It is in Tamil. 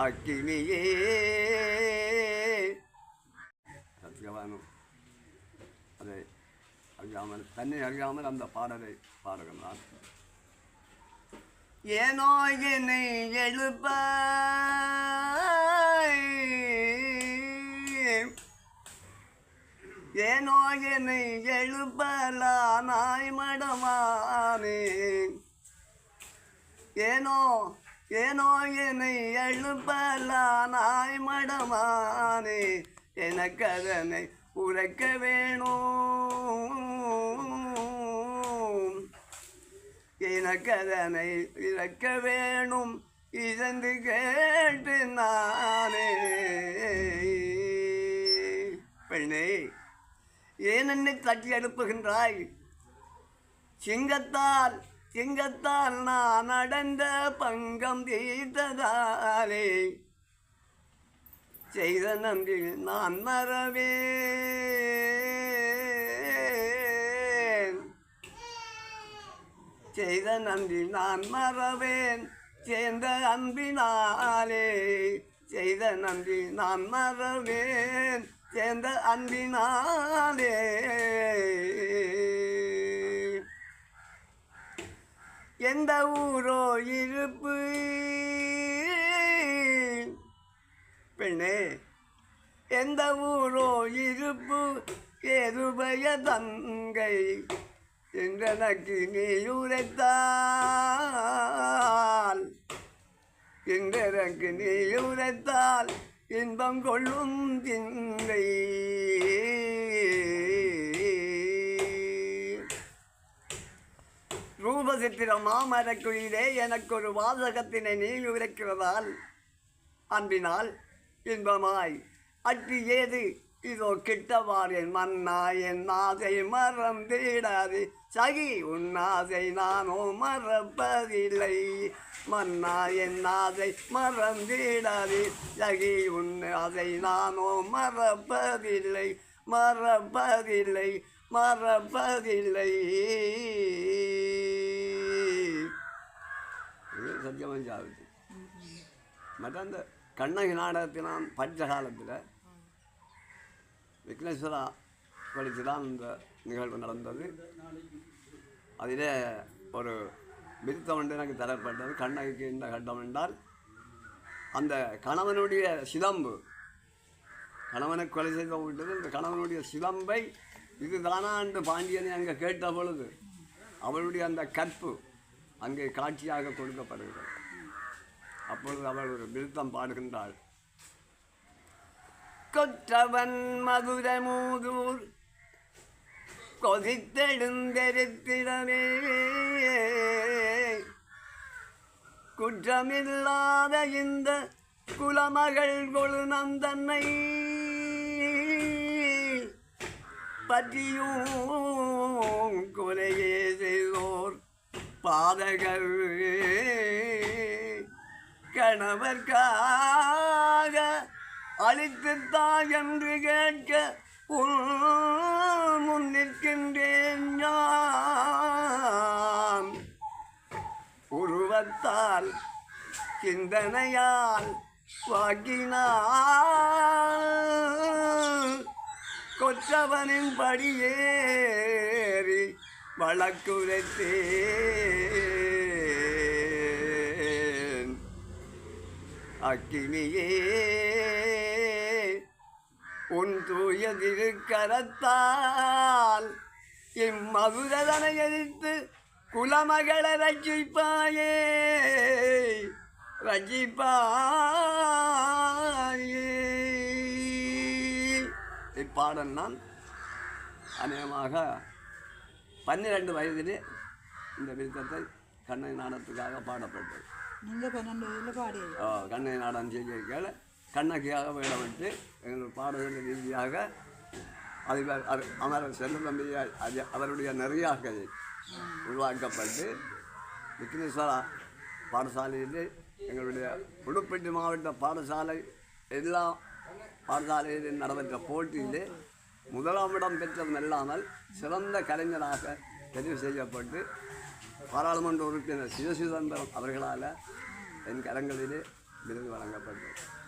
அக்கினியே அதை அறியாமல் தன்னை அறியாமல் அந்த பாடலை பாடுகின்றான். ஏனோ என்னை எழுப்ப ஏனோ என்னை எழுப்பலானாய் மடமானே ஏனோ ஏனோ என்னை எழுப்பலானாய் மடமானே எனக்கு அதனை உரைக்க வேணும் எனக்கு அதனை இறக்க வேணும் இழந்து கேட்டு நானே. பெண்ணே ஏன் என்னை தட்டி எழுப்புகின்றாய்? சிங்கத்தால் சிங்கத்தால் நான் அடைந்த பங்கம் தீர்த்ததாலே செய்த நன்றி நான் மறவேன் செய்த நன்றி நான் மறவேன் சேர்ந்த அன்பினாலே செய்த நன்றி நான் மறவேன் சேர்ந்த அன்பினாலே. எந்த ஊரோ இருப்பு பெண்ணே எந்த ஊரோ இருப்பு ஏதுபய தங்கை என்றனக்கு நீ உரைத்தால் என்றனக்கு நீ உரைத்தால் இன்பம் கொள்ளும் திங்கை. ரூபசித்திர மாமரக்குயிலே எனக்கு ஒரு வாசகத்தினை நீ உரைக்கிறதால் அன்பினால் இன்பமாய் அற்றி ஏது இதோ கிட்டவாரின் மன்னா என் ஆசை மறந்திடாது சகி உன் ஆசை நானோ மறப்பதில்லை மன்னா என் ஆசை மறந்திடாது சகி உன் ஆசை நானோ மறப்பதில்லை மறப்பதில்லை மறப்பதில்லை. சத்தியமாச்சு மற்ற அந்த கண்ணகி நாடகத்தை நான் படித்த காலத்தில் விக்னேஸ்வரா படித்து தான் இந்த நிகழ்வு நடந்தது. அதிலே ஒரு விருத்தம் ஒன்று எனக்கு தரப்பட்டது. கண்ணகிக்கு இந்த கட்டம் என்றால் அந்த கணவனுடைய சிலம்பு கணவனை கொலை செய்து விட்டது. இந்த கணவனுடைய சிலம்பை இது தானாண்டு பாண்டியனை அங்கே கேட்ட பொழுது அவளுடைய அந்த கற்பு அங்கே காட்சியாக கொடுக்கப்படுகிறது. அப்பொழுது அவள் ஒரு விருத்தம் பாடுகின்றாள். கொற்றவன் மதுர மூதூர் கொதித்தெழுந்தெருத்திடமே குற்றமில்லாத இந்த குலமகள் கொழுநந்தன்னை பற்றியும் கொலையே செய்தோர் பாதகர் கணவர்க்காக அழித்துத்தான் என்று கேட்க முன் நிற்கின்றேன் நான் உருவத்தால் சிந்தனையால் வாக்கினான் கொற்றவனின் படியேறி வழக்குரைத்தேன். அக்கினியே உன் தூய திருக்கரத்தால் இம்மதுரதனை எதிர்த்து குலமகளை ரட்சிப்பாயே ரட்சிப்பாயே. இப்பாடல் நான் அநேகமாக 12 வயதிலே இந்த விருத்தத்தை கண்ணகி நாடகத்துக்காக பாடப்பட்டது. கண்ணகி நாடகம் செய்ய கண்ணகியாக வேடமிட்டு எங்கள் பாடல்கள் ரீதியாக அதிபர் அமரர் செல்வத்தம்பியார் அவருடைய நெறியாக உருவாக்கப்பட்டு விக்னேஸ்வரா பாடசாலையிலே எங்களுடைய புதுப்பட்டி மாவட்ட பாடசாலை எல்லா பாடசாலையிலும் நடைபெற்ற போட்டியிலே 1ஆம் இடம் பெற்றதும் இல்லாமல் சிறந்த கலைஞராக தெரிவு செய்யப்பட்டு பாராளுமன்ற உறுப்பினர் சிவசிதம்பரம் அவர்களால் என் கரங்களிலே விருது வழங்கப்பட்டது.